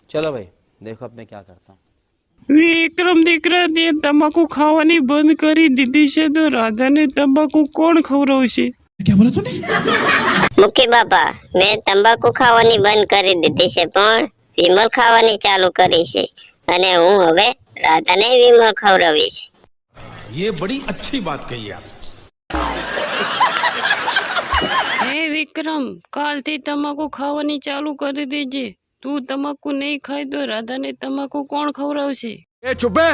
चलो भाई देखो अब मैं क्या करता हूँ। વિક્રમ દીકરા, તે તમાકુ ખાવાની બંધ કરી દીધી છે તો રાધાને તમાકુ કોણ ખવડાવશે? મુખી બાપા, મેં તંબાકુ ખાવાની બંધ કરી દીધી છે પણ વિમલ ખાવાની ચાલુ કરી છે અને હું હવે રાધાને વિમલ ખવડાવીશ. ये बड़ी अच्छी बात कही आप. હે વિક્રમ, કાલથી તમાકુ ખાવાની ચાલુ કરી દેજે. તું તમાકુ નહીં ખાય તો રાધાને તમાકુ કોણ ખવડાવશે? ए चुप है.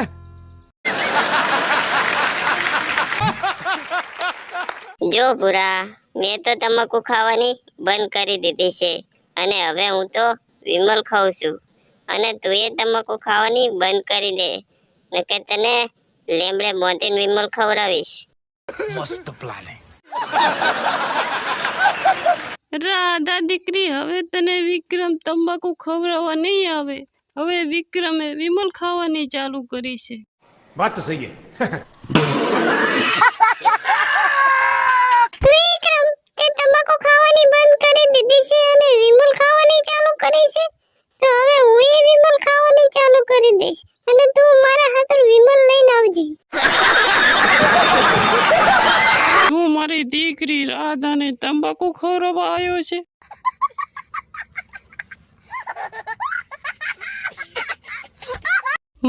જો ભૂરા, મેં તો તમાકુ ખાવાની બંધ કરી દીધી છે અને હવે હું તો વિમલ ખાઉં છું અને તું એ તમાકુ ખાવાની બંધ કરી દે નકર તને લેમડે મોતીન વિમલ ખવડાવીશ. मस्त प्लान है. રાધા દીકરી, હવે તને વિક્રમ તંબાકુ ખવડાવવા નહીં આવે. હવે વિક્રમે વિમલ ખાવાની ચાલુ કરી છે. बात तो सही है. વિક્રમ, તે તમાકુ ખાવાની બંધ કરી દીધી છે અને વિમલ ખાવાની ચાલુ કરી છે તો હવે હું એ વિમલ ખાવાની ચાલુ કરી દઈશ અને તું મારા હાથર વિમલ લઈને આવજે. તું મારી દીકરી રાધાને તંબાકુ ખવડાવવા આવ્યો છે?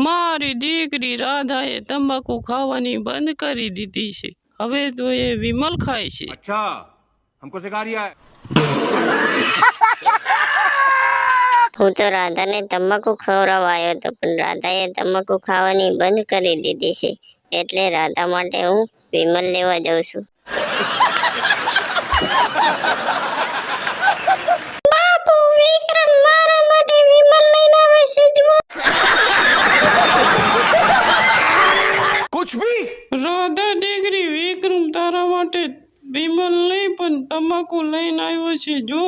મારી દીકરી રાધાએ તંબાકુ ખાવાની બંધ કરી દીધી છે. હવે તો એ વિમલ ખાય છે. अच्छा हमको सिखा रिया है. હું તો રાધાને તમાકુ ખવડાવવા આવ્યો હતો પણ રાધાએ તમાકુ ખાવાની બંધ કરી દીધી છે એટલે રાધા માટે હું વિમલ લેવા જાઉં છું. બાપુ, વિક્રમ મારા માટે વિમલ લઈને આવે છે. कुछ भी. રાધા દીકરી, વિક્રમ તારા માટે વિમલ નહીં પણ તમાકુ લઈને આવ્યો છે. જો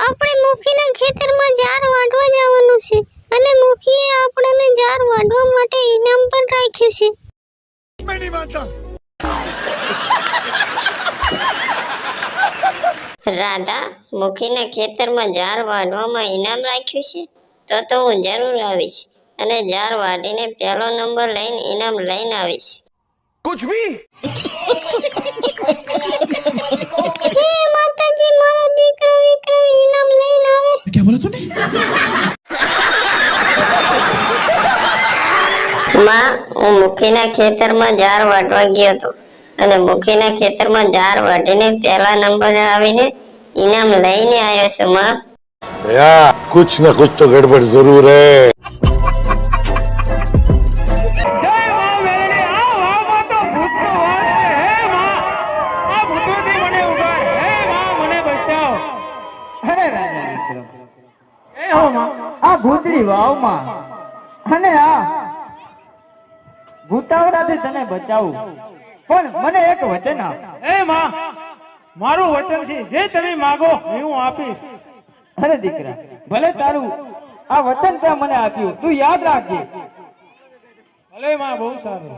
આપણે મુખીના ખેતરમાં ઝાર વાઢવા જવાનું છે અને મુખીએ આપણને ઝાર વાઢવા માટે ઇનામ પણ રાખ્યું છે. मैं नहीं मानता. રાધા, મુખીના ખેતરમાં ઝાર વાઢવામાં ઇનામ રાખ્યું છે તો હું જરૂર આવીશ અને ઝાર વાઢીને પહેલો નંબર લઈને ઇનામ લઈને આવીશ. कुछ भी. હે માતાજી, મારો દીકરો વિક્રમ ઇનામ લઈને આવે. क्या बोला तूने? માં, હું મુખીના ખેતરમાં ઝાર વાઢવા ગયો હતો અને મુખીના ખેતરમાં ઝાર વાઢીને પહેલા નંબરે આવીને ઇનામ લઈને આવ્યો છું. માં, दया, कुछ न कुछ तो गड़बड़ जरूर है. આ ભૂતળી વાવમાં અને આ ભૂતાવડાથી તને બચાવું પણ મને એક વચન આપ. એ માં, મારું વચન છે જે તમે માંગો એ હું આપીશ. અરે દીકરા, ભલે તારું આ વચન તે મને આપ્યું, તું યાદ રાખજે. ભલે માં, બહુ સારું.